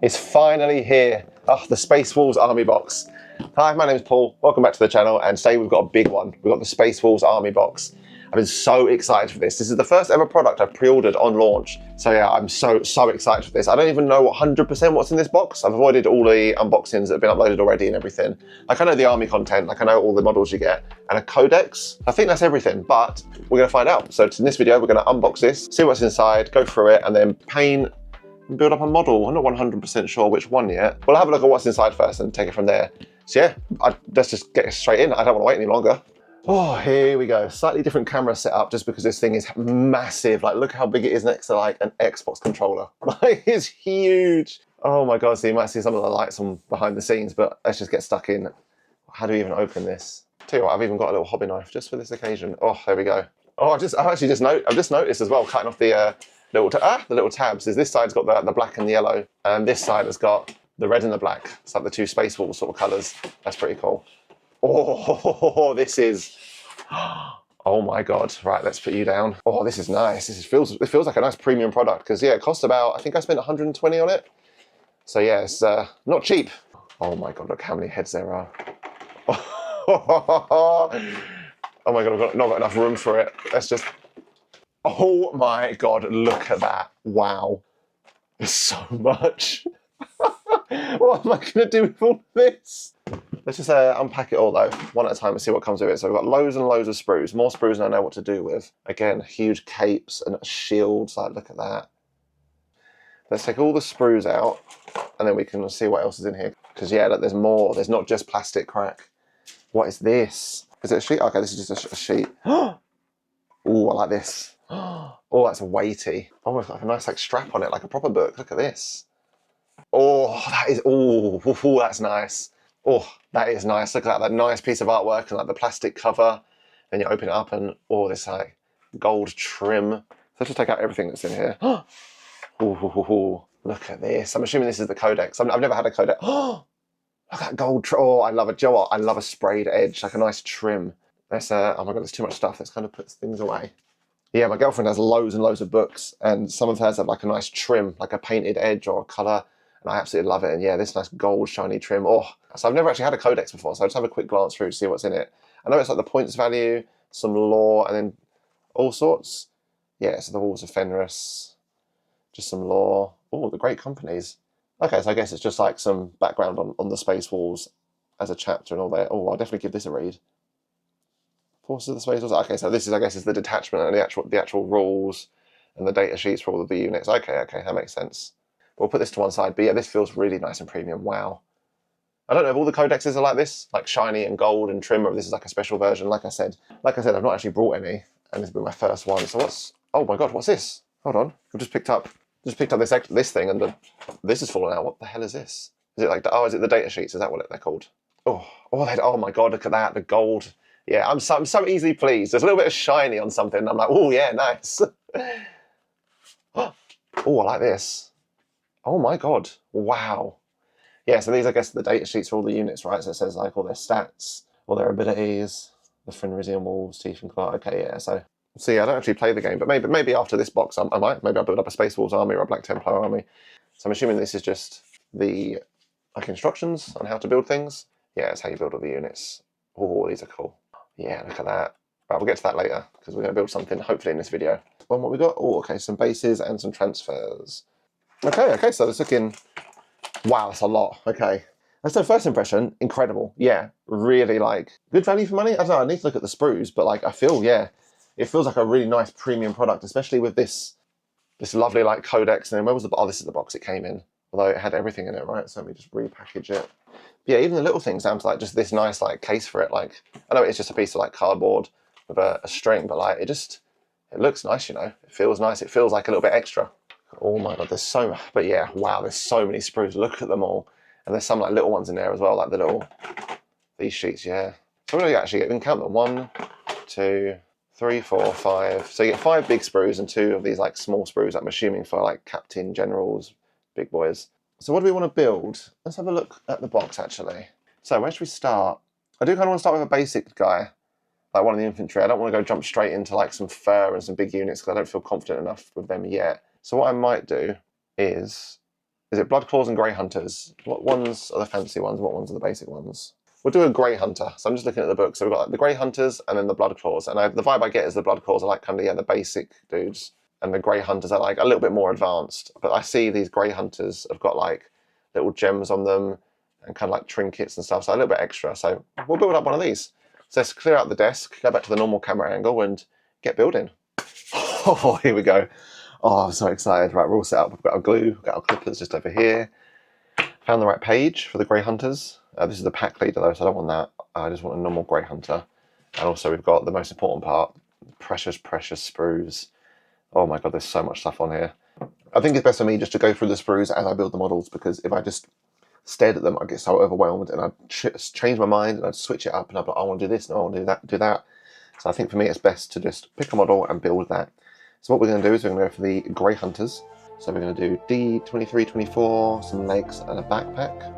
It's finally here. Oh, the Space Wolves Army box. Hi, my name is Paul. Welcome back to the channel, and today we've got a big one. We've got the Space Wolves Army box. I've been so excited for this. This is the first ever product I've pre-ordered on launch. So yeah, I'm so excited for this. I don't even know 100% what's in this box. I've avoided all the unboxings that have been uploaded already and everything. Like I know the army content, like I know all the models you get, and a codex. I think that's everything, but we're gonna find out. So in this video, we're gonna unbox this, see what's inside, go through it, and then paint and build up a model. I'm not 100% sure which one yet. We'll have a look at what's inside first and take it from there. So yeah, let's just get straight in. I don't want to wait any longer. Oh, here we go. Slightly different camera setup just because this thing is massive. Like, look how big it is next to like an Xbox controller. Like, it's huge. Oh my God, so you might see some of the lights on behind the scenes, but let's just get stuck in. How do we even open this? Tell you what, I've even got a little hobby knife just for this occasion. Oh, there we go. Oh, I've just noticed as well, cutting off the little tabs. Is this side's got the black and the yellow, and this side has got the red and the black. It's like the two Space Wolves sort of colours. That's pretty cool. Oh, this is, oh my God. Right, let's put you down. Oh, this is nice. It feels like a nice premium product because yeah, it cost about, I think I spent 120 on it. So yeah, it's not cheap. Oh my God, look how many heads there are. Oh my God, I've not got enough room for it. Let's just, oh my God, look at that. Wow. There's so much. What am I going to do with all this? Let's just unpack it all though, one at a time and see what comes with it. So we've got loads and loads of sprues, more sprues than I know what to do with. Again, huge capes and shields, like look at that. Let's take all the sprues out and then we can see what else is in here. Because yeah, look, there's more, there's not just plastic crack. What is this? Is it a sheet? Okay, this is just a sheet. Oh, I like this. Oh, that's weighty. Oh, it's got like a nice like strap on it, like a proper book. Look at this. Oh, that is, oh, that's nice. Oh, that is nice. Look at that nice piece of artwork and like the plastic cover. Then you open it up and oh, this like gold trim. So let's just take out everything that's in here. Oh, look at this. I'm assuming this is the codex. I've never had a codex. Oh, look at that gold trim. Oh, I love it. Do you know what? I love a sprayed edge, like a nice trim. Let's, oh my God, there's too much stuff. Let's kind of put things away. Yeah, my girlfriend has loads and loads of books and some of hers have like a nice trim, like a painted edge or a colour. And I absolutely love it. And yeah, this nice gold shiny trim. Oh, so I've never actually had a codex before. So I'll just have a quick glance through to see what's in it. I know it's like the points value, some lore, and then all sorts. Yeah, so the Walls of Fenris, just some lore. Oh, the great companies. Okay, so I guess it's just like some background on the Space Wolves as a chapter and all that. Oh, I'll definitely give this a read. Forces of the Space Wolves. Okay, so this is, I guess, is the detachment and the actual rules and the data sheets for all of the units. Okay, that makes sense. We'll put this to one side, but yeah, this feels really nice and premium. Wow. I don't know if all the codexes are like this, like shiny and gold and trim, or if this is like a special version. Like I said, I've not actually brought any, and this will be my first one. So what's? Oh my God, what's this? Hold on, I've just picked up this thing, and this has fallen out. What the hell is this? Is it like is it the data sheets? Is that what they're called? Oh my God, look at that, the gold. Yeah, I'm so easily pleased. There's a little bit of shiny on something. And I'm like, oh yeah, nice. Oh, I like this. Oh my God, wow. Yeah, so these, I guess, are the data sheets for all the units, right? So it says like all their stats, all their abilities, the Fenrisian Wolves, Teeth and Claw. Okay, yeah, so yeah, I don't actually play the game, but maybe after this box, I might. Maybe I'll build up a Space Wolves army or a Black Templar army. So I'm assuming this is just the like instructions on how to build things. Yeah, it's how you build all the units. Oh, these are cool. Yeah, look at that. Right, we'll get to that later because we're going to build something hopefully in this video. Well, what we got? Oh, okay, some bases and some transfers. Okay, so it's looking, wow, that's a lot. Okay. That's the first impression, incredible. Yeah, really like, good value for money? I don't know, I need to look at the sprues, but like, I feel, yeah, it feels like a really nice premium product, especially with this lovely like codex. And then where was this is the box it came in, although it had everything in it, right? So let me just repackage it. But yeah, even the little things down to like just this nice like case for it. Like, I know it's just a piece of like cardboard with a string, but like, it looks nice, you know, it feels nice. It feels like a little bit extra. Oh my God, but yeah, wow, there's so many sprues. Look at them all. And there's some like little ones in there as well, like these sheets, yeah. So what do you actually get? We can count them. 1, 2, 3, 4, 5. So you get 5 big sprues and 2 of these like small sprues, I'm assuming for like captain, generals, big boys. So what do we want to build? Let's have a look at the box actually. So where should we start? I do kind of want to start with a basic guy, like one of the infantry. I don't want to go jump straight into like some fur and some big units because I don't feel confident enough with them yet. So what I might do is Is it Blood Claws and Grey Hunters? What ones are the fancy ones? What ones are the basic ones? We'll do a Grey Hunter. So I'm just looking at the book. So we've got like, the Grey Hunters and then the Blood Claws. And the vibe I get is the Blood Claws are like kind of, yeah, the basic dudes. And the Grey Hunters are like a little bit more advanced. But I see these Grey Hunters have got like little gems on them and kind of like trinkets and stuff. So a little bit extra. So we'll build up one of these. So let's clear out the desk, go back to the normal camera angle and get building. Oh, here we go. Oh, I'm so excited. Right, we're all set up. We've got our glue, we've got our clippers just over here. Found the right page for the Grey Hunters. This is the pack leader though, so I don't want that. I just want a normal Grey Hunter. And also we've got the most important part, precious sprues. Oh my God, there's so much stuff on here. I think it's best for me just to go through the sprues as I build the models, because if I just stared at them, I'd get so overwhelmed and I'd change my mind and I'd switch it up and I'd be like, I want to do this, no, I want to do that. So I think for me it's best to just pick a model and build that. So what we're going to do is we're going to go for the Grey Hunters. So we're going to do D23, 24, some legs and a backpack.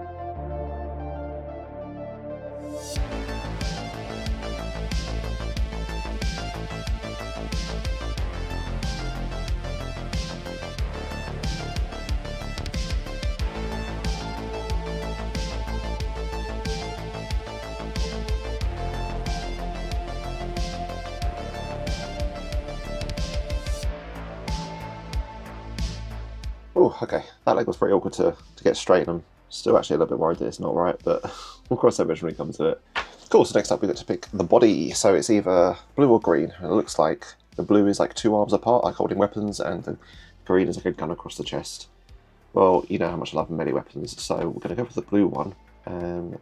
Oh, okay. That leg was pretty awkward to get straight. I'm still actually a little bit worried that it's not right, but we'll cross that bridge when we come to it. Cool, so next up we get to pick the body. So it's either blue or green. And it looks like the blue is like two arms apart, like holding weapons, and the green is like a gun across the chest. Well, you know how much I love melee weapons, so we're going to go for the blue one.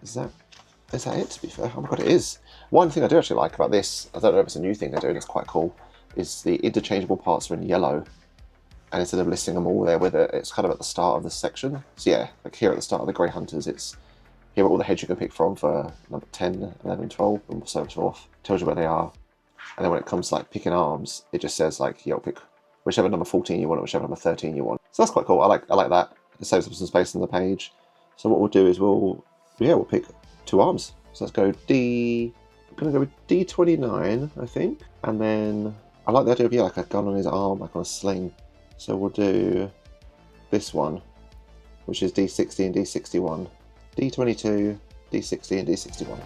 Is that it, to be fair? Oh my God, it is. One thing I do actually like about this, I don't know if it's a new thing they're doing, it's quite cool, is the interchangeable parts are in yellow. And instead of listing them all there with it, it's kind of at the start of this section. So yeah, like here at the start of the Grey Hunters, it's here are all the heads you can pick from for number 10, 11, 12, and so forth. Tells you where they are. And then when it comes to like picking arms, it just says like, you'll pick whichever number 14 you want or whichever number 13 you want. So that's quite cool. I like that. It saves up some space on the page. So what we'll do is we'll pick two arms. So let's go I'm gonna go with D29, I think. And then I like the idea of like a gun on his arm, like on a sling. So we'll do this one, which is D60 and D61. D22, D60 and D61.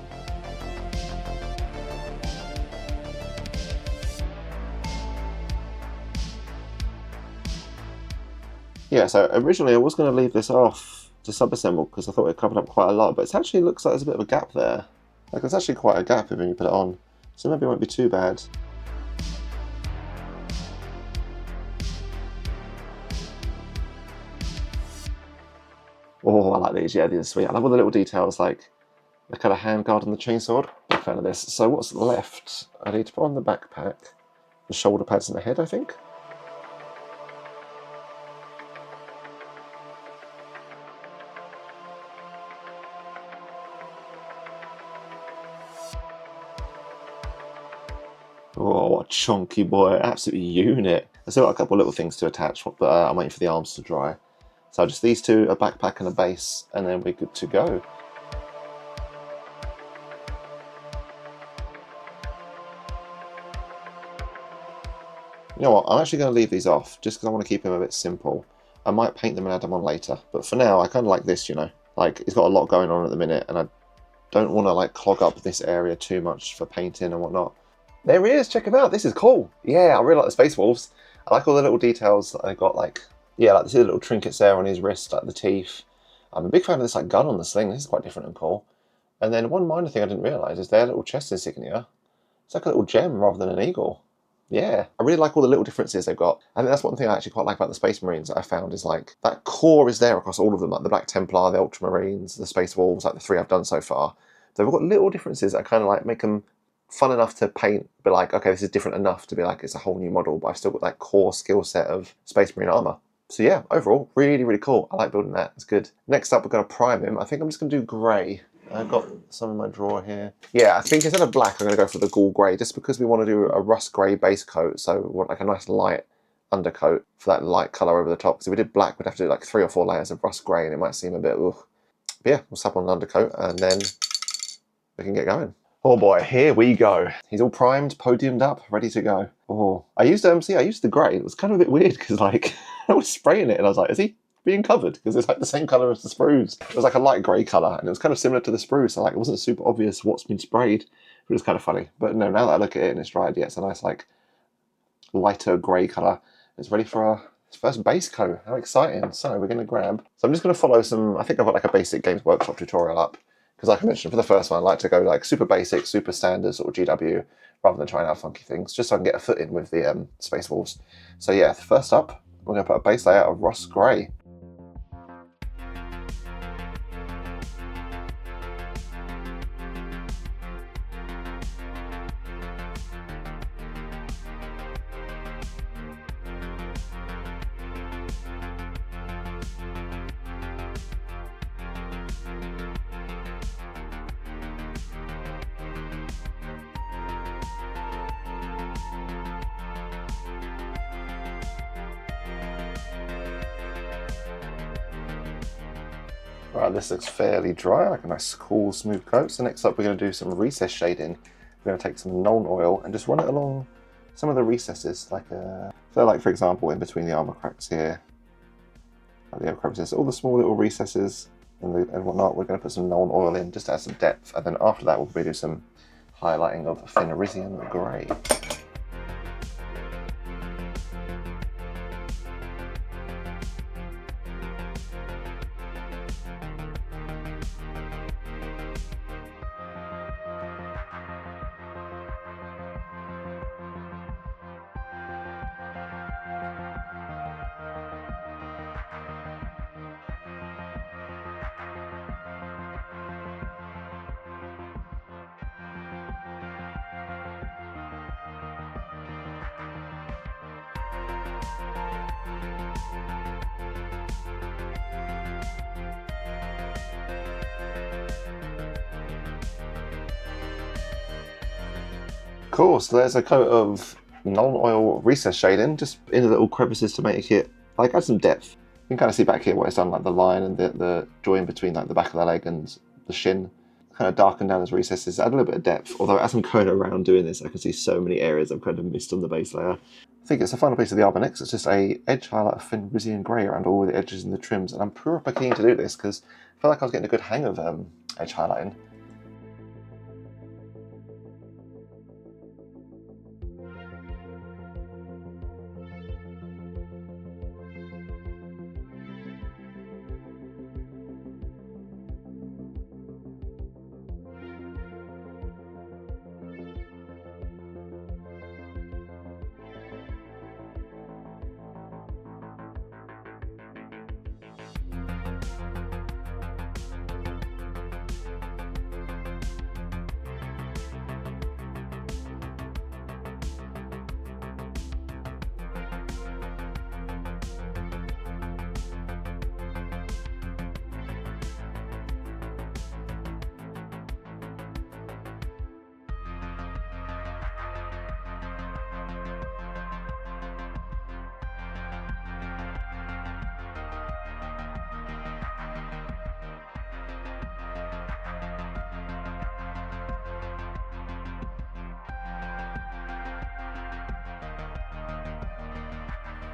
Yeah, so originally I was going to leave this off to sub-assemble because I thought it covered up quite a lot, but it actually looks like there's a bit of a gap there. Like there's actually quite a gap when you put it on, so maybe it won't be too bad. Oh, I like these. Yeah, these are sweet. I love all the little details, like the kind of handguard and the chainsword. Big fan of this. So what's left? I need to put on the backpack, the shoulder pads and the head, I think. Oh, what a chunky boy. Absolute unit. I've still got a couple of little things to attach, but I'm waiting for the arms to dry. So just these two, a backpack and a base, and then we're good to go. You know what, I'm actually going to leave these off, just because I want to keep them a bit simple. I might paint them and add them on later, but for now, I kind of like this, you know. Like, it's got a lot going on at the minute, and I don't want to, like, clog up this area too much for painting and whatnot. There he is, check him out, this is cool. Yeah, I really like the Space Wolves. I like all the little details that I got, like, yeah, like the little trinkets there on his wrist, like the teeth. I'm a big fan of this like gun on the sling. This is quite different and cool. And then one minor thing I didn't realise is their little chest insignia. It's like a little gem rather than an eagle. Yeah, I really like all the little differences they've got. I think that's one thing I actually quite like about the Space Marines that I found is like that core is there across all of them, like the Black Templar, the Ultramarines, the Space Wolves, like the three I've done so far. They've got little differences that kind of like make them fun enough to paint, but like, okay, this is different enough to be like, it's a whole new model, but I've still got that core skill set of Space Marine armour. So yeah, overall, really, really cool. I like building that. It's good. Next up, we're going to prime him. I think I'm just going to do grey. I've got some in my drawer here. Yeah, I think instead of black, I'm going to go for the ghoul grey, just because we want to do a rust grey base coat. So we want like a nice light undercoat for that light colour over the top. Because if we did black, we'd have to do like 3 or 4 layers of rust grey, and it might seem a bit, ugh. But yeah, we'll slap on an undercoat, and then we can get going. Oh boy, here we go. He's all primed, podiumed up, ready to go. Oh, I used the grey. It was kind of a bit weird because like I was spraying it and I was like, is he being covered because it's like the same colour as the sprues. It was like a light grey colour and it was kind of similar to the sprues, so like it wasn't super obvious what's been sprayed. It was kind of funny. But no, now that I look at it and it's dried, yeah, it's a nice like lighter grey colour. It's ready for our first base coat. How exciting. So we're going to grab... So I'm just going to follow some... I think I've got like a basic Games Workshop tutorial up. Because like I mentioned, for the first one, I like to go like super basic, super standard sort of GW, rather than trying out funky things, just so I can get a foot in with the Space Wolves. So yeah, first up, we're going to put a base layer of Rust Grey. Right, this looks fairly dry, like a nice cool smooth coat. So next up we're going to do some recess shading. We're going to take some Nuln oil and just run it along some of the recesses, like so like for example in between the armour cracks here, like the crevices, all the small little recesses and whatnot. We're going to put some Nuln oil in just to add some depth, and then after that we'll probably do some highlighting of Fenrisian grey. Cool, so there's a coat of Nuln oil recess shading, just in the little crevices to make it, like, add some depth. You can kind of see back here what it's done, like the line and the join between like the back of the leg and the shin. Kind of darken down those recesses, add a little bit of depth. Although as I'm going around doing this, I can see so many areas I've kind of missed on the base layer. I think it's the final piece of the Arbor next. It's just a edge highlight of Fenrisian grey around all the edges and the trims. And I'm proper keen to do this because I feel like I was getting a good hang of edge highlighting.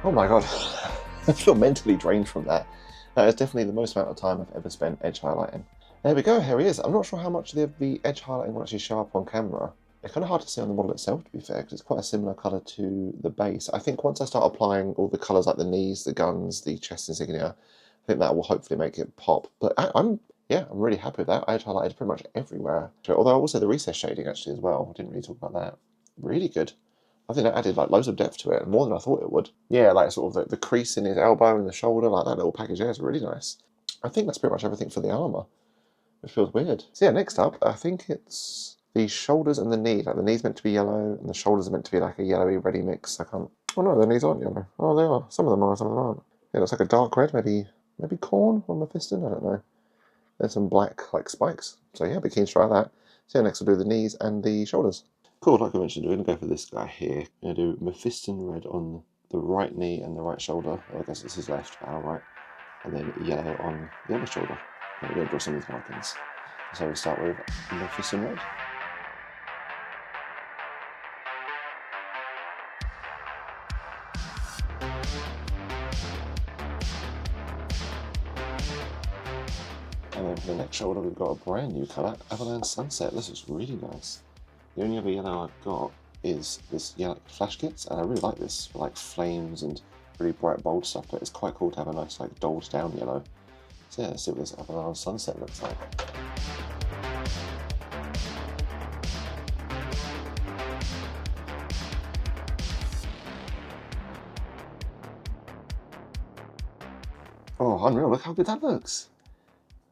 Oh my god, I feel mentally drained from that. That is definitely the most amount of time I've ever spent edge highlighting. There we go, here he is. I'm not sure how much the edge highlighting will actually show up on camera. It's kind of hard to see on the model itself, to be fair, because it's quite a similar colour to the base. I think once I start applying all the colours like the knees, the guns, the chest insignia, I think that will hopefully make it pop. But I'm really happy with that. I edge highlighted pretty much everywhere. Although also the recess shading actually as well. I didn't really talk about that. Really good. I think that added like loads of depth to it, more than I thought it would. Yeah, like sort of the crease in his elbow and the shoulder, like that little package there is really nice. I think that's pretty much everything for the armour, which feels weird. So yeah, next up, I think it's the shoulders and the knee. Like the knee's meant to be yellow and the shoulders are meant to be like a yellowy reddy mix. I can't... Oh no, the knees aren't yellow. Oh, they are. Some of them are, some of them aren't. Yeah, it looks like a dark red, maybe corn or Mephiston, I don't know. There's some black like spikes. So yeah, be keen to try that. So yeah, next we'll do the knees and the shoulders. Cool, like I mentioned, we're going to go for this guy here. We're going to do Mephiston red on the right knee and the right shoulder. Well, I guess it's his left, our right. And then yellow on the other shoulder. And we're going to draw some of these markings. So we'll start with Mephiston red. And then for the next shoulder, we've got a brand new colour, Averland Sunset. This is really nice. The only other yellow I've got is this yellow flash kits, and I really like this for like flames and really bright, bold stuff, but it's quite cool to have a nice, like, dulled down yellow. So yeah, let's see what this Abaddon Sunset looks like. Oh, unreal, look how good that looks.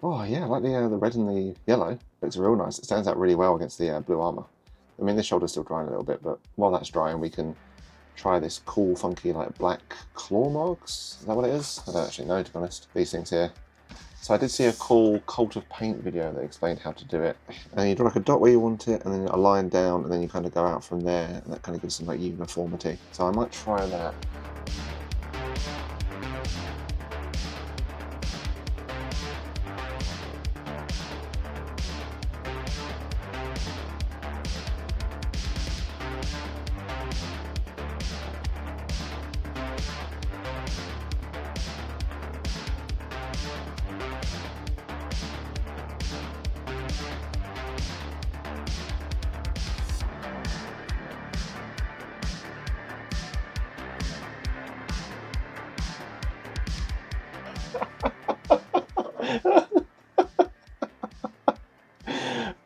Oh yeah, I like the red and the yellow. Looks real nice. It stands out really well against the blue armour. I mean, this shoulder's still drying a little bit, but while that's drying, we can try this cool, funky, like, black claw marks. Is that what it is? I don't actually know, to be honest. These things here. So I did see a cool Cult of Paint video that explained how to do it. And you draw like a dot where you want it, and then a line down, and then you kind of go out from there, and that kind of gives some like uniformity. So I might try that.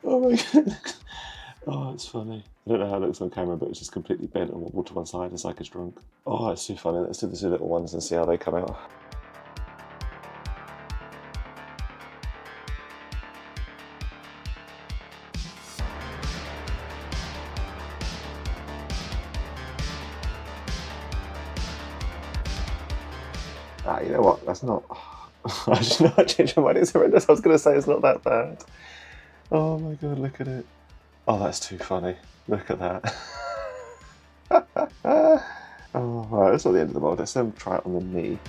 Oh my god. Oh, it's funny. I don't know how it looks on camera, but it's just completely bent and wobbled to one side. It's like it's drunk. Oh, it's too funny. Let's do the two little ones and see how they come out. Ah, you know what? That's not... I should not change my mind. It's horrendous. I was going to say it's not that bad. Oh my god, look at it. Oh, that's too funny. Look at that. Oh, right, that's not the end of the world. Let's try it on the knee.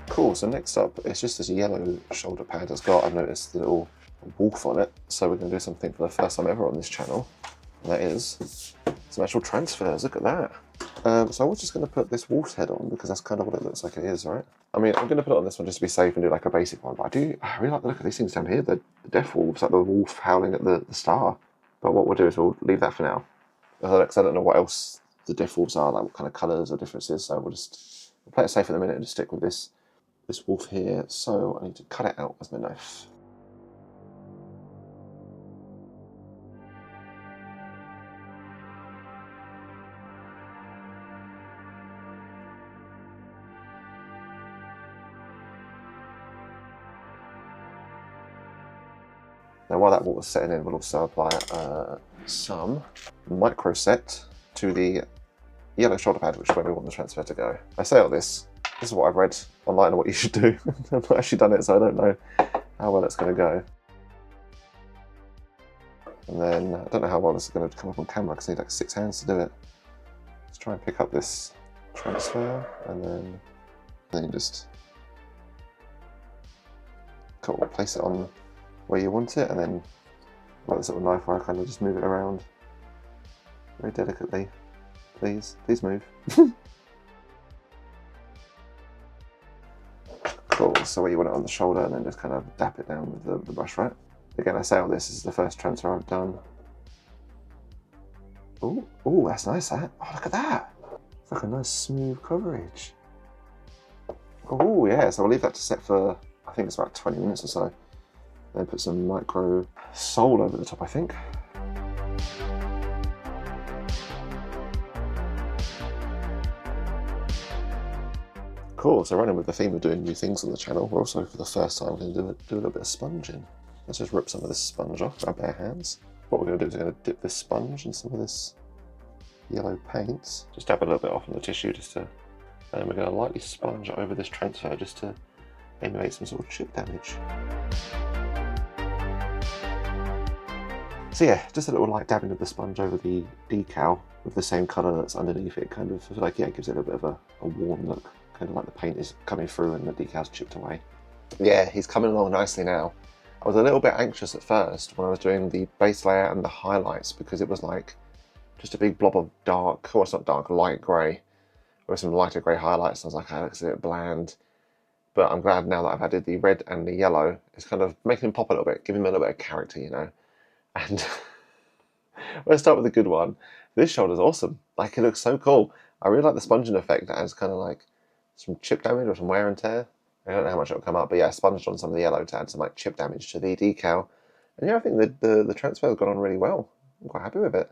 Cool, so next up, it's just this yellow shoulder pad it's got. I've noticed the little wolf on it, so we're going to do something for the first time ever on this channel, and that is some actual transfers. Look at that. So I was just going to put this wolf's head on, because that's kind of what it looks like it is, right? I mean, I'm going to put it on this one just to be safe and do like a basic one, but I really like the look of these things down here, the death wolves, like the wolf howling at the star. But what we'll do is we'll leave that for now, because I don't know what else the death wolves are, like what kind of colours or differences, so we'll play it safe for the minute and just stick with this wolf here. So I need to cut it out with my knife. Now while that water's setting in, we'll also apply some micro set to the yellow shoulder pad, which is where we want the transfer to go. I say all this is what I've read online and what you should do. I've not actually done it, so I don't know how well it's going to go. And then, I don't know how well this is going to come up on camera, because I need like 6 hands to do it. Let's try and pick up this transfer, and then you just... Cool, place it on where you want it, and then like this little knife where I kind of just move it around very delicately. Please move. Cool, so where you want it on the shoulder, and then just kind of dap it down with the brush, right? Again, I say all this is the first transfer I've done. Ooh, that's nice, that. Oh, look at that. It's like a nice smooth coverage. Oh yeah, so I'll leave that to set for, I think it's about 20 minutes or so. Then put some micro sole over the top, I think. Cool, so running with the theme of doing new things on the channel, we're also for the first time going to do a little bit of sponging. Let's just rip some of this sponge off with our bare hands. What we're going to do is we're going to dip this sponge in some of this yellow paint. Just dab a little bit off on the tissue and then we're going to lightly sponge over this transfer just to emulate some sort of chip damage. So yeah, just a little light dabbing of the sponge over the decal with the same colour that's underneath it, kind of, I feel like, yeah, it gives it a little bit of a warm look, kind of like the paint is coming through and the decal's chipped away. Yeah, he's coming along nicely now. I was a little bit anxious at first when I was doing the base layer and the highlights, because it was like just a big blob of dark, or it's not dark, light grey, with some lighter grey highlights. I was like, oh, it looks a bit bland. But I'm glad now that I've added the red and the yellow, it's kind of making him pop a little bit, giving him a little bit of character, you know. And let's start with the good one. This shoulder's awesome. Like, it looks so cool. I really like the sponging effect that adds kind of like some chip damage or some wear and tear. I don't know how much it'll come up, but yeah, I sponged on some of the yellow to add some like chip damage to the decal. And yeah, I think the transfer has gone on really well. I'm quite happy with it.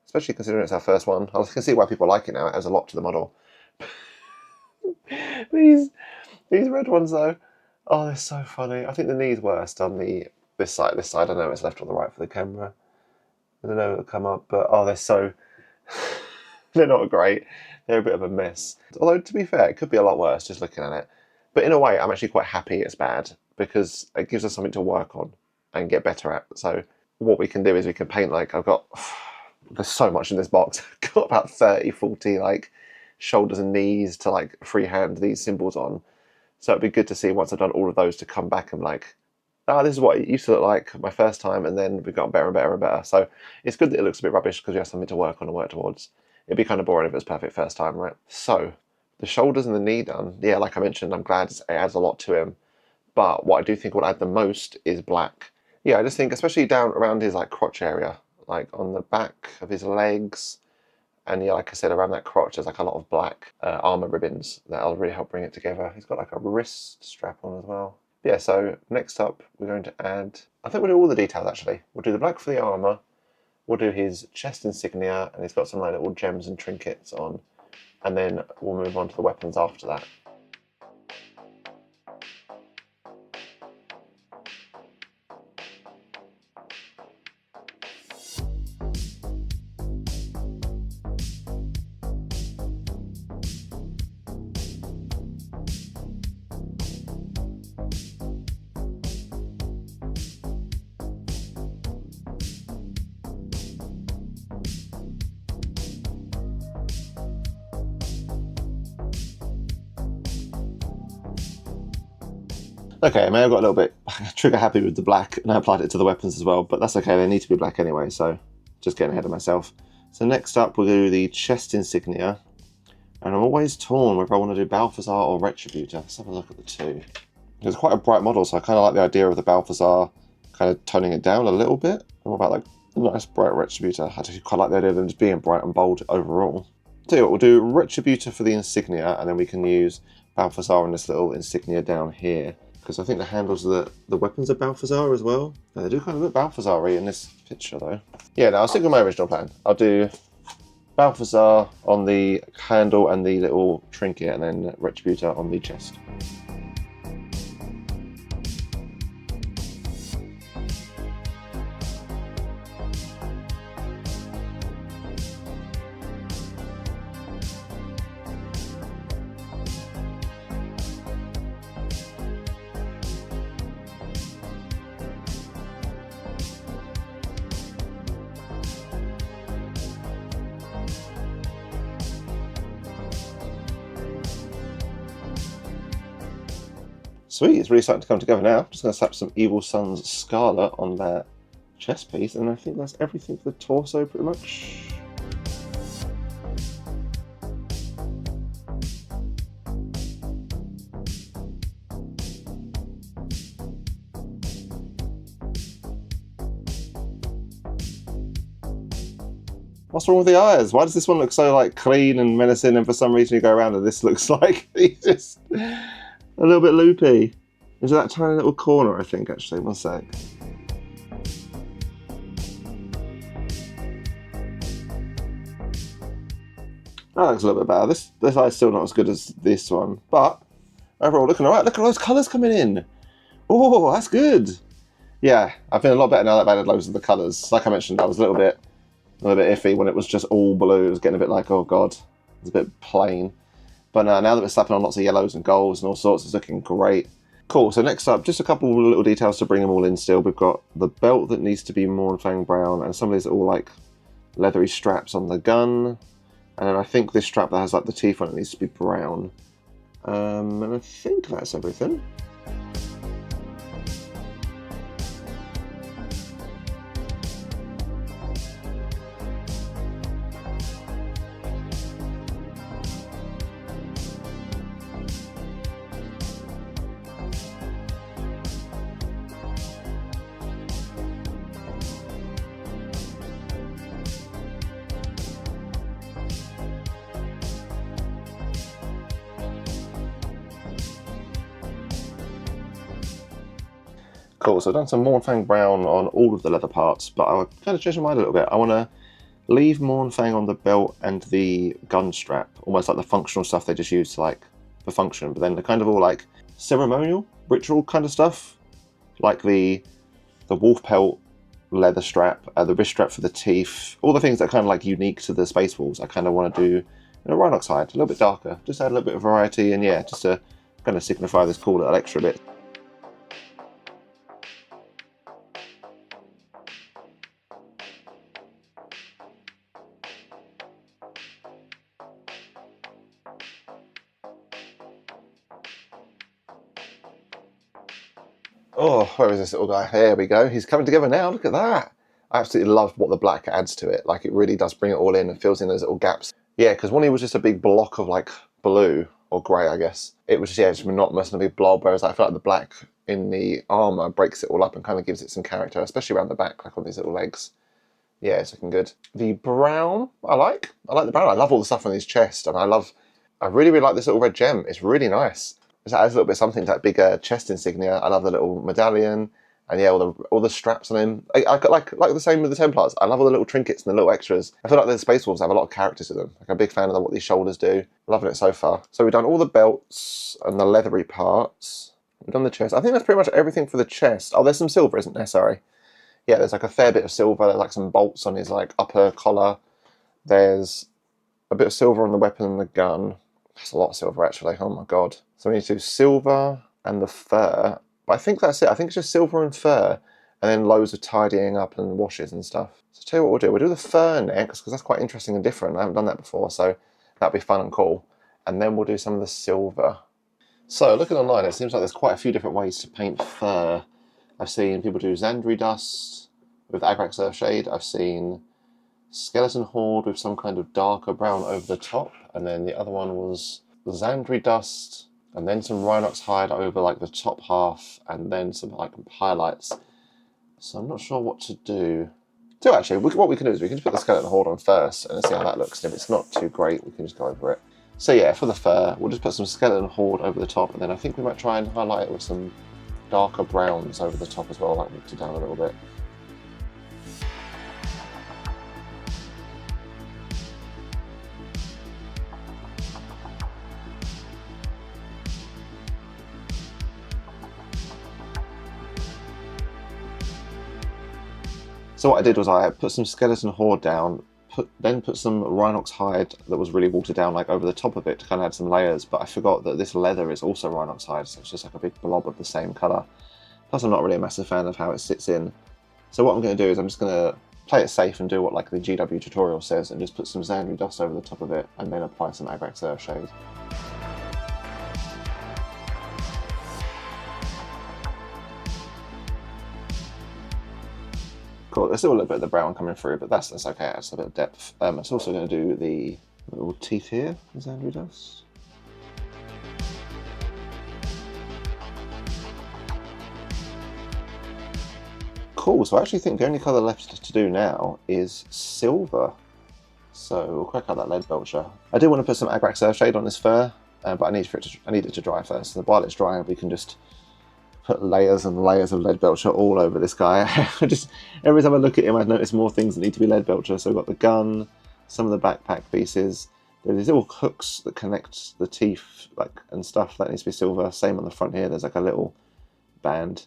Especially considering it's our first one. I can see why people like it now. It adds a lot to the model. These red ones though, oh, they're so funny. I think the knee's worst on this side. I don't know if it's left or the right for the camera. I don't know if it'll come up, but oh, they're so... they're not great. They're a bit of a mess. Although, to be fair, it could be a lot worse just looking at it. But in a way, I'm actually quite happy it's bad, because it gives us something to work on and get better at. So what we can do is we can paint, like, there's so much in this box. I've got about 30, 40, like, shoulders and knees to, like, freehand these symbols on. So it'd be good to see, once I've done all of those, to come back and, like, this is what it used to look like my first time, and then we've got better and better and better. So it's good that it looks a bit rubbish, because we have something to work on and work towards. It'd be kind of boring if it was perfect first time, right? So the shoulders and the knee done. Yeah, like I mentioned, I'm glad it adds a lot to him. But what I do think will add the most is black. Yeah, I just think, especially down around his like crotch area, like on the back of his legs, and yeah, like I said, around that crotch, there's like a lot of black armour ribbons that'll really help bring it together. He's got like a wrist strap on as well. Yeah, so next up we're going to add, I think we'll do all the details actually. We'll do the black for the armour, we'll do his chest insignia, and he's got some like little gems and trinkets on, and then we'll move on to the weapons after that. Okay, I may have got a little bit trigger happy with the black, and I applied it to the weapons as well, but that's okay, they need to be black anyway, so just getting ahead of myself. So next up we'll do the chest insignia, and I'm always torn whether I want to do Balthasar or Retributor. Let's have a look at the two. It's quite a bright model, so I kind of like the idea of the Balthasar kind of toning it down a little bit. And what about like a nice bright Retributor? I do quite like the idea of them just being bright and bold overall. So yeah, we'll do Retributor for the insignia, and then we can use Balthasar in this little insignia down here, because I think the handles of the weapons are Balthasar as well. Now, they do kind of look Balthasar-y in this picture though. Yeah, no, I'll stick with my original plan. I'll do Balthasar on the handle and the little trinket, and then Retributor on the chest. Sweet, it's really starting to come together now. Just going to slap some Evil Sunz Scarlet on that chest piece, and I think that's everything for the torso pretty much. What's wrong with the eyes? Why does this one look so like clean and menacing, and for some reason you go around and this looks like he's just a little bit loopy. Is that tiny little corner, I think, actually? One sec. That looks a little bit better. This eye's still not as good as this one, but overall looking alright. Look at those colours coming in. Oh, that's good. Yeah, I feel a lot better now that I've added loads of the colours. Like I mentioned, I was a little bit iffy when it was just all blue. It was getting a bit like, oh god, it's a bit plain. But now that we're slapping on lots of yellows and golds and all sorts, it's looking great. Cool, so next up, just a couple of little details to bring them all in still. We've got the belt that needs to be Mournfang brown, and some of these are all like leathery straps on the gun. And then I think this strap that has like the teeth on it needs to be brown. And I think that's everything. Cool, so I've done some Mournfang brown on all of the leather parts, but I'll kind of change my mind a little bit. I want to leave Mournfang on the belt and the gun strap, almost like the functional stuff they just use like for function, but then the kind of all like ceremonial, ritual kind of stuff, like the wolf pelt leather strap, the wrist strap for the teeth, all the things that are kind of like unique to the Space Wolves. I kind of want to do Rhinox hide, a little bit darker, just add a little bit of variety, and yeah, just to kind of signify this cool little extra bit. Oh, where is this little guy? There we go. He's coming together now. Look at that. I absolutely love what the black adds to it. Like, it really does bring it all in and fills in those little gaps. Yeah, because when he was just a big block of like blue or grey, I guess, it was just, yeah, just monotonous and a big blob. Whereas I feel like the black in the armour breaks it all up and kind of gives it some character, especially around the back, like on these little legs. Yeah, it's looking good. The brown, I like the brown. I love all the stuff on his chest, and I really like this little red gem. It's really nice. It adds a little bit of something to that bigger chest insignia. I love the little medallion, and yeah, all the straps on him. I like the same with the Templars. I love all the little trinkets and the little extras. I feel like the Space Wolves have a lot of character to them. Like, I'm a big fan of what these shoulders do. Loving it so far. So we've done all the belts and the leathery parts. We've done the chest. I think that's pretty much everything for the chest. Oh, there's some silver, isn't there? Sorry. Yeah, there's like a fair bit of silver. There's like some bolts on his like upper collar. There's a bit of silver on the weapon and the gun. That's a lot of silver, actually. Oh my god. So we need to do silver and the fur. But I think that's it. I think it's just silver and fur. And then loads of tidying up and washes and stuff. So tell you what we'll do. We'll do the fur next, because that's quite interesting and different. I haven't done that before, so that'll be fun and cool. And then we'll do some of the silver. So looking online, it seems like there's quite a few different ways to paint fur. I've seen people do Zandri Dust with Agrax Earthshade. I've seen Skeleton Horde with some kind of darker brown over the top. And then the other one was Zandri Dust, and then some Rhinox hide over like the top half, and then some like highlights. So I'm not sure what to do. So actually, what we can do is we can just put the Skeleton Horde on first and see how that looks. And if it's not too great, we can just go over it. So yeah, for the fur, we'll just put some Skeleton Horde over the top, and then I think we might try and highlight it with some darker browns over the top as well, like mix it down a little bit. So what I did was I put some Skeleton Horde down, then put some Rhinox hide that was really watered down like over the top of it to kind of add some layers, but I forgot that this leather is also Rhinox hide, so it's just like a big blob of the same colour. Plus I'm not really a massive fan of how it sits in. So what I'm going to do is I'm just going to play it safe and do what like the GW tutorial says and just put some Zandri Dust over the top of it and then apply some Agrax Earthshade. Cool, there's still a little bit of the brown coming through, but that's okay, that's a bit of depth. It's also going to do the little teeth here, Zandri Dust. Cool, so I actually think the only colour left to do now is silver. So we'll crack out that Leadbelcher. I do want to put some Agrax Earthshade on this fur, but I need it to dry first. And while it's drying, we can just put layers and layers of Leadbelcher all over this guy. Every time I look at him, I notice more things that need to be Leadbelcher. So we've got the gun, some of the backpack pieces. There's these little hooks that connect the teeth, and stuff that needs to be silver. Same on the front here. There's like a little band.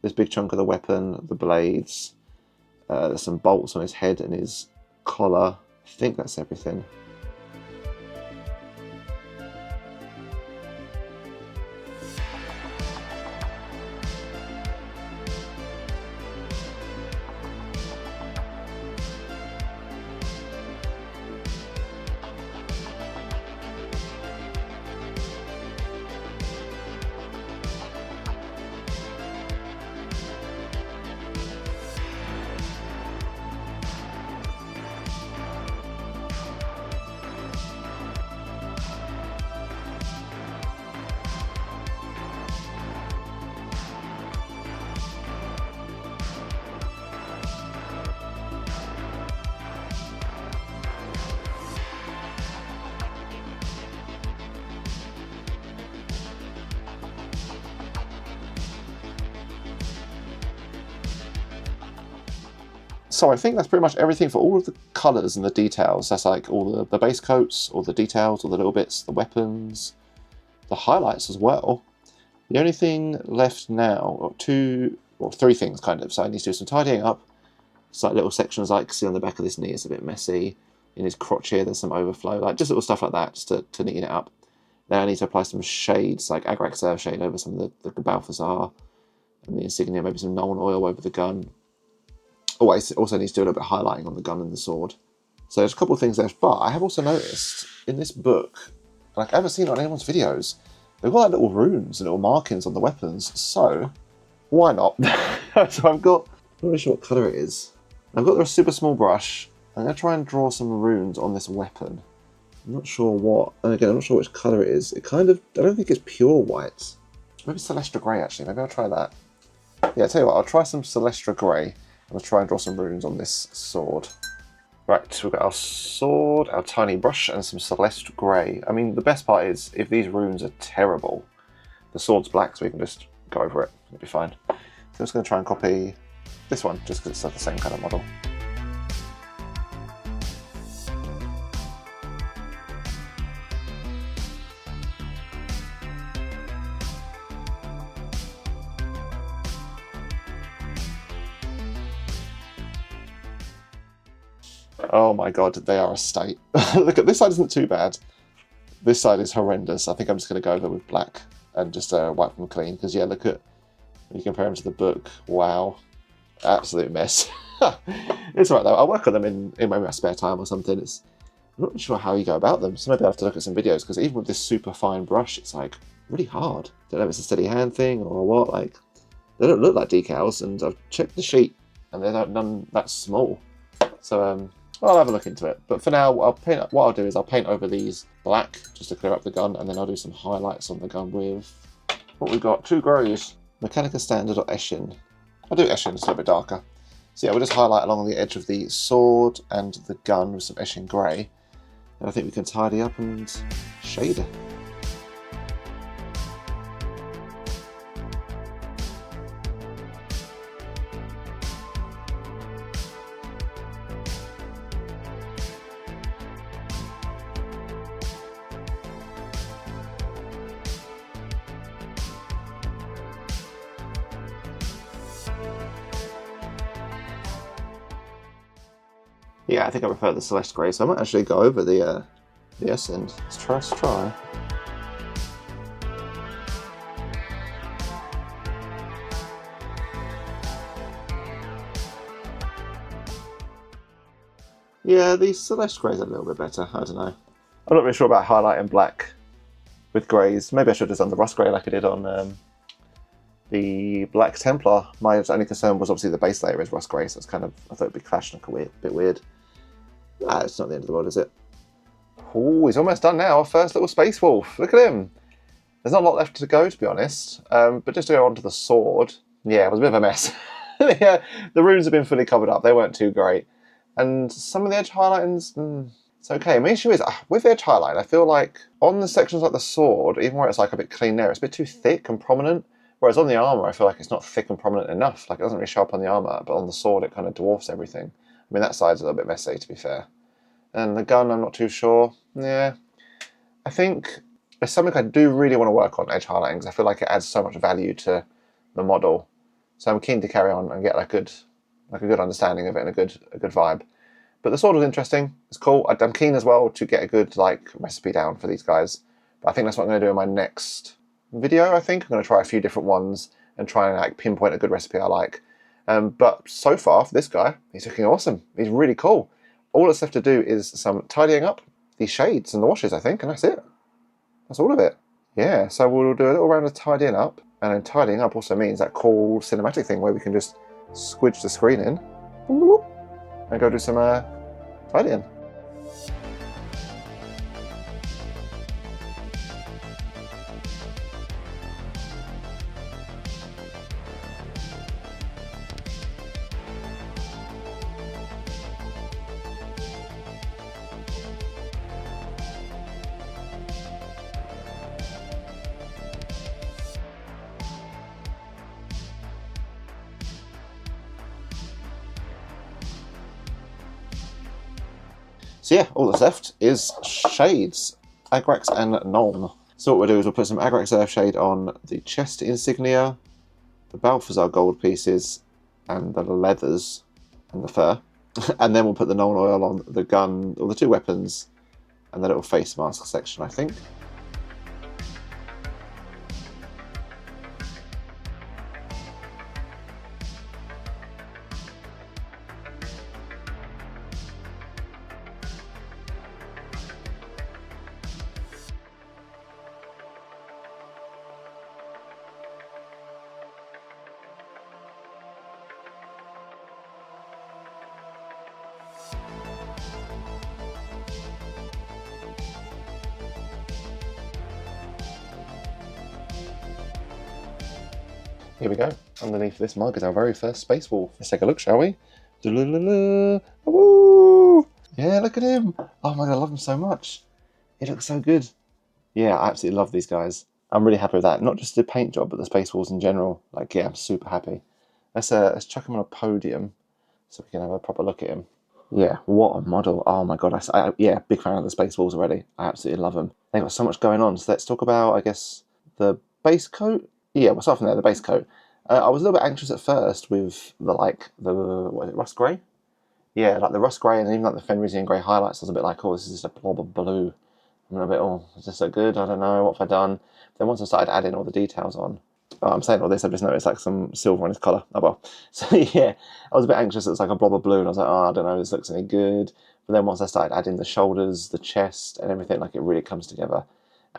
This big chunk of the weapon, the blades. There's some bolts on his head and his collar. I think that's everything. So I think that's pretty much everything for all of the colours and the details. That's like all the base coats, all the details, all the little bits, the weapons, the highlights as well. The only thing left now, or three things kind of. So I need to do some tidying up. It's like little sections like see on the back of this knee, it's a bit messy. In his crotch here, there's some overflow, like just little stuff like that, just to neaten it up. Then I need to apply some shades, like Agrak shade over some of the Balthasar and the Insignia, maybe some Nuln oil over the gun. Always also needs to do a little bit of highlighting on the gun and the sword. So there's a couple of things left, but I have also noticed in this book, like I haven't seen it on anyone's videos, they've got like little runes and little markings on the weapons, so why not? So I've got, I'm not really sure what colour it is. I've got a super small brush. I'm going to try and draw some runes on this weapon. I'm not sure what, and again I'm not sure which colour it is. It kind of, I don't think it's pure white. Maybe Celestra Grey actually, maybe I'll try that. Yeah, I'll tell you what, I'll try some Celestra Grey. I'm going to try and draw some runes on this sword. Right, we've got our sword, our tiny brush, and some Celestra Grey. I mean, the best part is, if these runes are terrible, the sword's black, so we can just go over it. It'll be fine. So I'm just going to try and copy this one, just because it's like the same kind of model. Oh my god, they are a state. Look, at this side isn't too bad. This side is horrendous. I think I'm just going to go over with black and just wipe them clean. Because yeah, look at, when you compare them to the book, wow. Absolute mess. It's alright though, I'll work on them in maybe my spare time or something. I'm not sure how you go about them, so maybe I'll have to look at some videos, because even with this super fine brush, it's like really hard. Don't know if it's a steady hand thing or what, like, they don't look like decals, and I've checked the sheet and they're none that small. So I'll have a look into it. But for now, what I'll do is I'll paint over these black just to clear up the gun, and then I'll do some highlights on the gun with what we've got, 2 greys, Mechanica Standard or Eshin. I'll do Eshin, it's a little bit darker. So yeah, we'll just highlight along the edge of the sword and the gun with some Eshin grey. And I think we can tidy up and shade it. Yeah, I think I prefer the Celeste Grey, so I might actually go over the Eshin. Let's try. Yeah, the Celeste Grey's a little bit better, I don't know. I'm not really sure about highlighting black with greys. Maybe I should have done the Rust Grey like I did on the Black Templar. My only concern was obviously the base layer is Rust Grey, so it's kind of, I thought it'd be clashing a bit weird. Ah, it's not the end of the world, is it? Oh, he's almost done now. Our first little Space Wolf. Look at him. There's not a lot left to go, to be honest. But just to go on to the sword, yeah, it was a bit of a mess. Yeah, the runes have been fully covered up. They weren't too great. And some of the edge highlightings, it's okay. My issue is, with the edge highlight, I feel like on the sections like the sword, even where it's like a bit clean there, it's a bit too thick and prominent. Whereas on the armour, I feel like it's not thick and prominent enough. Like, it doesn't really show up on the armour, but on the sword, it kind of dwarfs everything. I mean, that side's a little bit messy, to be fair. And the gun, I'm not too sure. Yeah. I think there's something I do really want to work on, edge highlighting, because I feel like it adds so much value to the model. So I'm keen to carry on and get a good understanding of it and a good vibe. But the sword was interesting. It's cool. I'm keen as well to get a good recipe down for these guys. But I think that's what I'm going to do in my next video, I think. I'm going to try a few different ones and try and pinpoint a good recipe I like. But so far, for this guy, he's looking awesome. He's really cool. All that's left to do is some tidying up, these shades and the washes, I think, and that's it. That's all of it. Yeah, so we'll do a little round of tidying up, and then tidying up also means that cool cinematic thing where we can just squidge the screen in and go do some tidying. So yeah, all that's left is shades, Agrax and Nuln. So what we'll do is we'll put some Agrax Earthshade on the chest insignia, the Balthasar gold pieces, and the leathers and the fur. And then we'll put the Nuln oil on the gun, or the two weapons, and the little face mask section, I think. Here we go. Underneath this mug is our very first Space Wolf. Let's take a look, shall we? Woo! Yeah, look at him. Oh my god, I love him so much. He looks so good. Yeah, I absolutely love these guys. I'm really happy with that. Not just the paint job, but the Space Wolves in general. Like, yeah, I'm super happy. Let's chuck him on a podium so we can have a proper look at him. Yeah, what a model. Oh my god, yeah, big fan of the Space Wolves already. I absolutely love them. They've got so much going on. So let's talk about, I guess, the base coat. Yeah, we'll start from there, the base coat. I was a little bit anxious at first with what is it, rust grey? Yeah, like the rust grey and even like the Fenrisian grey highlights. I was a bit like, oh, this is just a blob of blue. I'm a bit, oh, is this so good? I don't know, what have I done? Then once I started adding all the details on, I'm saying all this, I've just noticed like some silver on his collar. Oh well. So yeah, I was a bit anxious. It was like a blob of blue, and I was like, oh, I don't know, this looks any good. But then once I started adding the shoulders, the chest, and everything, like it really comes together.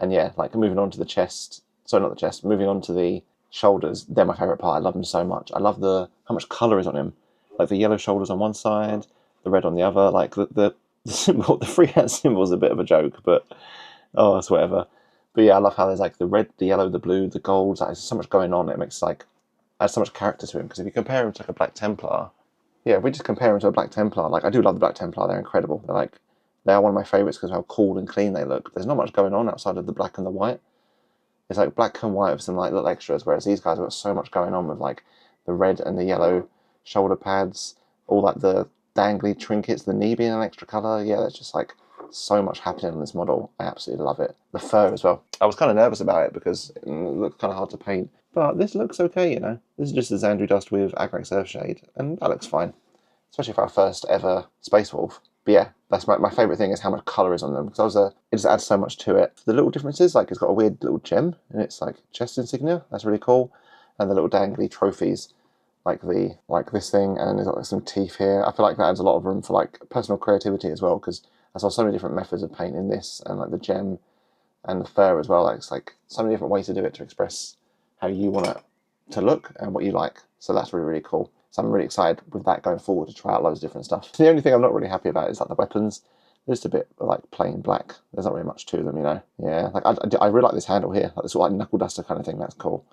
And yeah, like moving on to the chest. Sorry, not the chest. Moving on to the shoulders. They're my favourite part. I love them so much. I love how much colour is on him. Like the yellow shoulders on one side, the red on the other. Like the symbol, the freehand symbol is a bit of a joke, but oh, it's whatever. But yeah, I love how there's like the red, the yellow, the blue, the gold. Like, there's so much going on. It makes like adds so much character to him. Because if you compare him to like a Black Templar, yeah, if we just compare him to a Black Templar, like I do love the Black Templar. They're incredible. They are one of my favourites because of how cool and clean they look. There's not much going on outside of the black and the white. It's like black and white with some like little extras, whereas these guys have got so much going on with like the red and the yellow shoulder pads, all that the dangly trinkets, the knee being an extra colour. Yeah, there's just like so much happening on this model. I absolutely love it. The fur as well. I was kind of nervous about it because it looked kind of hard to paint, but this looks okay, you know. This is just a Zandri Dust with Agrax Earthshade, and that looks fine, especially for our first ever Space Wolf. But yeah, that's my favourite thing is how much colour is on them, because it just adds so much to it. The little differences, like it's got a weird little gem in its like chest insignia, that's really cool, and the little dangly trophies, like this thing, and then there's got like some teeth here. I feel like that adds a lot of room for like personal creativity as well, because I saw so many different methods of painting this, and like the gem and the fur as well. Like it's like so many different ways to do it to express how you want it to look and what you like. So that's really, really cool. So I'm really excited with that going forward to try out loads of different stuff. The only thing I'm not really happy about is like the weapons. They're just a bit like plain black. There's not really much to them, you know. Yeah, like I really like this handle here, like this sort of like knuckle duster kind of thing. That's cool.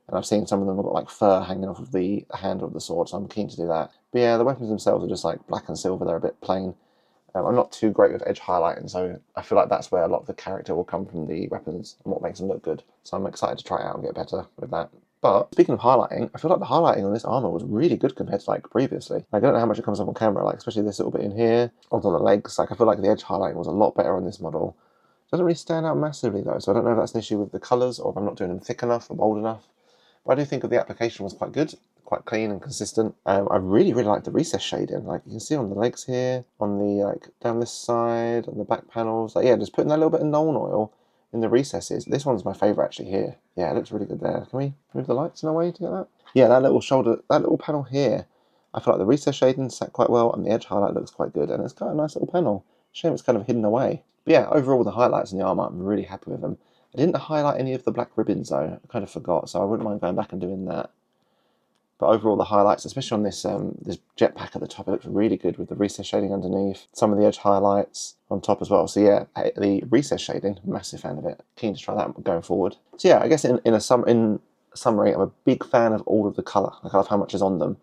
And I've seen some of them have got like fur hanging off of the handle of the sword, so I'm keen to do that. But yeah, the weapons themselves are just like black and silver. They're a bit plain. I'm not too great with edge highlighting, so I feel like that's where a lot of the character will come from the weapons and what makes them look good. So I'm excited to try it out and get better with that. But speaking of highlighting, I feel like the highlighting on this armour was really good compared to like previously. Like, I don't know how much it comes up on camera, like especially this little bit in here, on the legs. Like I feel like the edge highlighting was a lot better on this model. It doesn't really stand out massively though, so I don't know if that's an issue with the colours or if I'm not doing them thick enough or bold enough. But I do think that the application was quite good, quite clean and consistent. I really, really like the recess shading. Like you can see on the legs here, on the like down this side, on the back panels. Like yeah, just putting that little bit of Nuln oil in the recesses. This one's my favourite actually here. Yeah, it looks really good there. Can we move the lights in a way to get that? Yeah, that little shoulder, that little panel here, I feel like the recess shading sat quite well and the edge highlight looks quite good, and it's quite a nice little panel. Shame it's kind of hidden away. But yeah, overall the highlights in the armour, I'm really happy with them. I didn't highlight any of the black ribbons though, I kind of forgot, so I wouldn't mind going back and doing that. But overall the highlights, especially on this this jetpack at the top, it looks really good with the recess shading underneath, some of the edge highlights on top as well. So yeah, the recess shading, massive fan of it. Keen to try that going forward. So yeah, I guess in summary, I'm a big fan of all of the colour. Like I love how much is on them.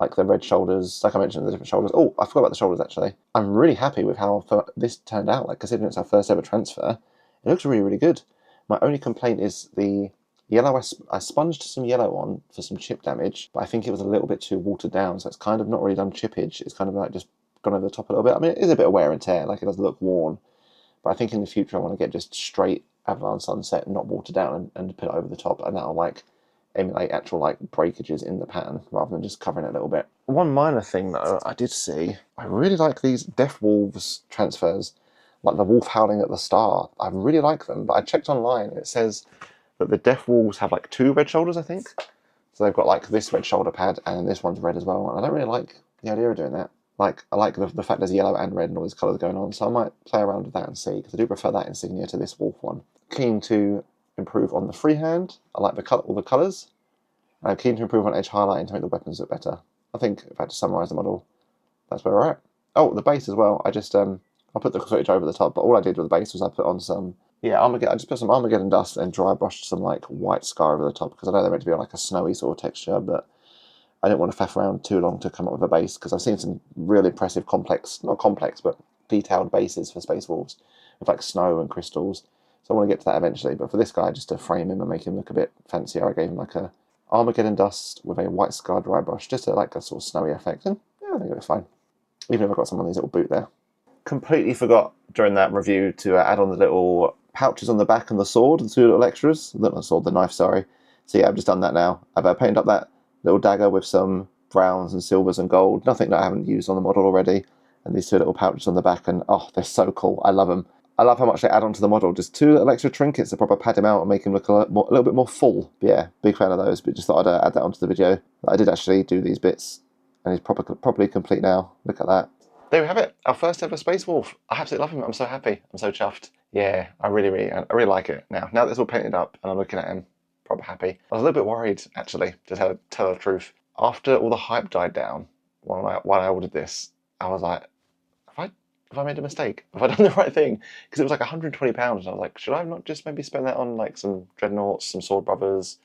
Like the red shoulders, like I mentioned, the different shoulders. Oh, I forgot about the shoulders actually. I'm really happy with how this turned out. Like considering it's our first ever transfer, it looks really, really good. My only complaint is the yellow. I sponged some yellow on for some chip damage, but I think it was a little bit too watered down, so it's kind of not really done chippage. It's kind of like just gone over the top a little bit. I mean, it is a bit of wear and tear, like it does look worn. But I think in the future I want to get just straight Averland Sunset, not watered down, and put it over the top, and that'll like emulate actual like breakages in the pattern rather than just covering it a little bit. One minor thing though, I did see, I really like these Death Wolves transfers, like the wolf howling at the star. I really like them, but I checked online and it says that the Death Wolves have like 2 red shoulders, I think. So they've got like this red shoulder pad and then this one's red as well, and I don't really like the idea of doing that. Like, I like the fact there's yellow and red and all these colours going on, so I might play around with that and see, because I do prefer that insignia to this wolf one. Keen to improve on the freehand. I like all the colours. And I'm keen to improve on edge highlighting to make the weapons look better. I think, if I had to summarise the model, that's where we're at. Oh, the base as well. I put the footage over the top, but all I did with the base was I put on some, I just put some Armageddon dust and dry brushed some like white scar over the top, because I know they're meant to be on like a snowy sort of texture, but I didn't want to faff around too long to come up with a base, because I've seen some really impressive not complex, but detailed bases for Space Wolves with like snow and crystals. So I want to get to that eventually, but for this guy, just to frame him and make him look a bit fancier, I gave him like a Armageddon dust with a white scar dry brush, just to like a sort of snowy effect, and yeah, I think it was fine. Even if I've got some on these little boot there. Completely forgot during that review to add on the little pouches on the back and the sword, the 2 little extras. Not the sword, the knife, sorry. So yeah, I've just done that now. I've painted up that little dagger with some browns and silvers and gold, nothing that I haven't used on the model already, and these 2 little pouches on the back, and oh, they're so cool. I love them. I love how much they add onto the model. Just 2 little extra trinkets to proper pad him out and make him look a little bit more full. But yeah, big fan of those, but just thought I'd add that onto the video. I did actually do these bits, and he's properly complete now. Look at that. There we have it, our first ever Space Wolf. I absolutely love him. I'm so happy. I'm so chuffed. Yeah, I really like it. Now that it's all painted up and I'm looking at him, proper happy. I was a little bit worried, actually, to tell the truth. After all the hype died down, while I ordered this, I was like, have I made a mistake? Have I done the right thing? Because it was like £120, and I was like, should I not just maybe spend that on like some Dreadnoughts, some Sword Brothers,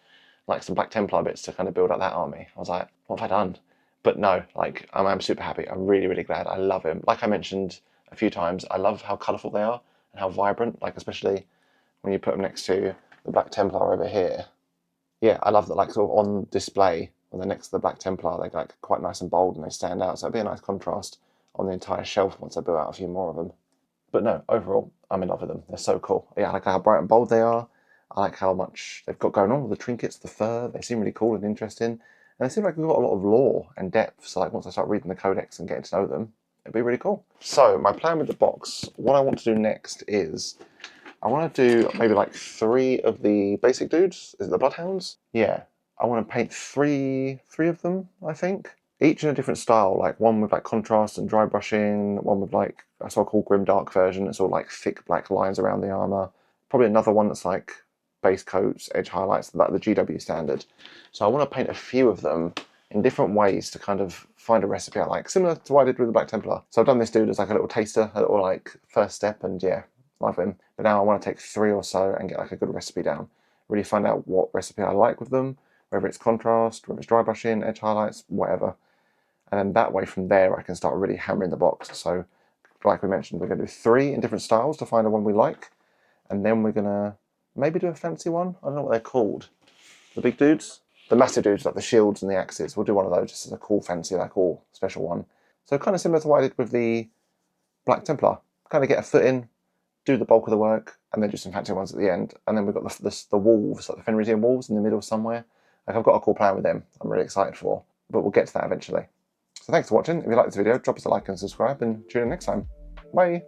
like some Black Templar bits to kind of build up that army? I was like, what have I done? But no, like, I'm super happy. I'm really glad. I love him. Like I mentioned a few times, I love how colourful they are and how vibrant, like especially when you put them next to the Black Templar over here. Yeah, I love that, like, sort of on display, when they're next to the Black Templar, they're like quite nice and bold and they stand out. So it'd be a nice contrast on the entire shelf once I build out a few more of them. But no, overall, I'm in love with them. They're so cool. Yeah, I like how bright and bold they are. I like how much they've got going on with the trinkets, the fur. They seem really cool and interesting. And they seem like we've got a lot of lore and depth, so like once I start reading the codex and getting to know them, it'd be really cool. So my plan with the box, what I want to do next is, I want to do maybe like 3 of the basic dudes. Is it the Bloodhounds? Yeah. I want to paint three of them, I think. Each in a different style, like one with like contrast and dry brushing, one with like a so-called grim dark version, it's all like thick black lines around the armour. Probably another one that's like base coats, edge highlights, like the GW standard. So I want to paint a few of them in different ways to kind of find a recipe I like, similar to what I did with the Black Templar. So I've done this dude as like a little taster, a little like first step, and yeah, love him. But now I want to take 3 or so and get like a good recipe down. Really find out what recipe I like with them, whether it's contrast, whether it's dry brushing, edge highlights, whatever. And then that way from there I can start really hammering the box. So like we mentioned, we're going to do 3 in different styles to find the one we like. And then we're going to maybe do a fancy one. I don't know what they're called. The big dudes? The massive dudes, like the shields and the axes. We'll do one of those just as a cool, fancy, like all special one. So kind of similar to what I did with the Black Templar. Kind of get a foot in, do the bulk of the work, and then do some fancy ones at the end. And then we've got the wolves, like the Fenrisian wolves in the middle somewhere. Like I've got a cool plan with them I'm really excited for. But we'll get to that eventually. So thanks for watching. If you liked this video, drop us a like and subscribe, and tune in next time. Bye!